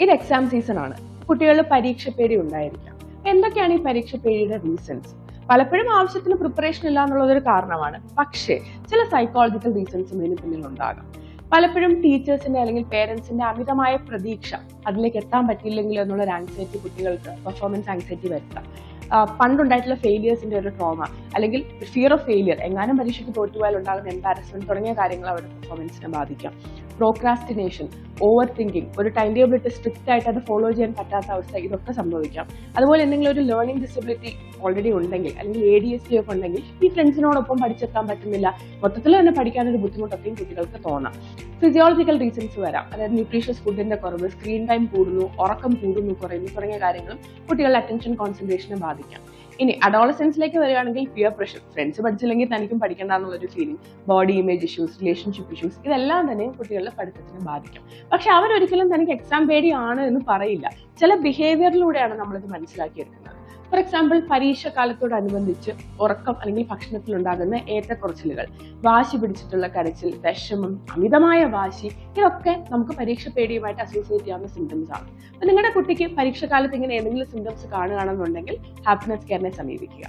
ഇത് exam season ആണ്. കുട്ടികളിൽ പരീക്ഷ പേടി ഉണ്ടായിരിക്കാം. എന്തൊക്കെയാണ് ഈ പരീക്ഷ പേടിയുടെ റീസൺസ്? പലപ്പോഴും ആവശ്യത്തിന് പ്രിപ്പറേഷൻ ഇല്ല എന്നുള്ളതൊരു കാരണമാണ്. പക്ഷേ ചില സൈക്കോളജിക്കൽ റീസൺസും ഇതിന് പിന്നിൽ ഉണ്ടാകാം. പലപ്പോഴും ടീച്ചേഴ്സിന്റെ അല്ലെങ്കിൽ പേരൻസിന്റെ അമിതമായ പ്രതീക്ഷ, അതിലേക്ക് എത്താൻ പറ്റിയില്ലെങ്കിലോ എന്നുള്ളൊരു ആങ്സൈറ്റി കുട്ടികൾക്ക് പെർഫോമൻസ് ആങ്സൈറ്റി വരുത്താം. പണ്ടുണ്ടായിട്ടുള്ള ഫെയിലിയേഴ്സിന്റെ ഒരു ട്രോമ അല്ലെങ്കിൽ ഫിയർ ഓഫ് ഫെയിലിയർ, എങ്ങാനും പരീക്ഷയ്ക്ക് തോറ്റുപോയാൽ ഉണ്ടാകുന്ന എംബാരസ്മെന്റ് തുടങ്ങിയ കാര്യങ്ങൾ അവരുടെ പെർഫോമൻസിനെ ബാധിക്കാം. പ്രോക്രാസ്റ്റിനേഷൻ, ഓവർ തിങ്കിങ്, ഒരു ടൈം ടേബിൾ ഇട്ട് സ്ട്രിക്റ്റ് ആയിട്ട് അത് ഫോളോ ചെയ്യാൻ പറ്റാത്ത അവസ്ഥ, ഇതൊക്കെ സംഭവിക്കാം. അതുപോലെ എന്തെങ്കിലും ഒരു ലേണിംഗ് ഡിസബിലിറ്റി ഓൾറെഡി ഉണ്ടെങ്കിൽ അല്ലെങ്കിൽ ADHD ഒക്കെ ഉണ്ടെങ്കിൽ ഈ ഫ്രണ്ട്സിനോടൊപ്പം പഠിച്ചെത്താൻ പറ്റുന്നില്ല, മൊത്തത്തിൽ തന്നെ പഠിക്കാനൊരു ബുദ്ധിമുട്ടൊക്കെയും കുട്ടികൾക്ക് തോന്നാം. ഫിസിയോളജിക്കൽ റീസൺസ് വരാം. അതായത് ന്യൂട്രീഷ്യസ് ഫുഡിന്റെ കുറവ്, സ്ക്രീൻ ടൈം കൂടുന്നു, ഉറക്കം കൂടുന്നു, കുറയുന്നു തുടങ്ങിയ കാര്യങ്ങളും കുട്ടികളുടെ അറ്റൻഷൻ കോൺസെൻട്രേഷനെ ബാധിക്കാം. ഇനി അഡോളസെൻസിലേക്ക് വരികയാണെങ്കിൽ പിയർ പ്രഷർ, ഫ്രണ്ട്സ് പഠിച്ചില്ലെങ്കിൽ തനിക്കും പഠിക്കേണ്ട എന്നുള്ളൊരു feeling, body image issues, relationship issues, ഇതെല്ലാം തന്നെ കുട്ടികളുടെ പഠിത്തത്തിനെ ബാധിക്കും. പക്ഷെ അവരൊരിക്കലും തനിക്ക് എക്സാം പേടിയാണ് എന്ന് പറയില്ല. ചില ബിഹേവിയറിലൂടെയാണ് നമ്മളിത് മനസ്സിലാക്കിയെടുക്കുന്നത്. ഫോർ എക്സാമ്പിൾ, പരീക്ഷ കാലത്തോടനുബന്ധിച്ച് ഉറക്കം അല്ലെങ്കിൽ ഭക്ഷണത്തിൽ ഉണ്ടാകുന്ന ഏറ്റക്കുറച്ചിലുകൾ, വാശി പിടിച്ചിട്ടുള്ള കരച്ചിൽ, വിഷമം, അമിതമായ വാശി, ഇതൊക്കെ നമുക്ക് പരീക്ഷ പേടിയുമായിട്ട് അസോസിയേറ്റ് ചെയ്യാവുന്ന സിംറ്റംസ് ആണ്. അപ്പൊ നിങ്ങളുടെ കുട്ടിക്ക് പരീക്ഷ കാലത്ത് ഇങ്ങനെ ഏതെങ്കിലും സിംറ്റംസ് കാണുകയാണെന്നുണ്ടെങ്കിൽ ഹാപ്പിനെസ് കെയറിനെ സമീപിക്കുക.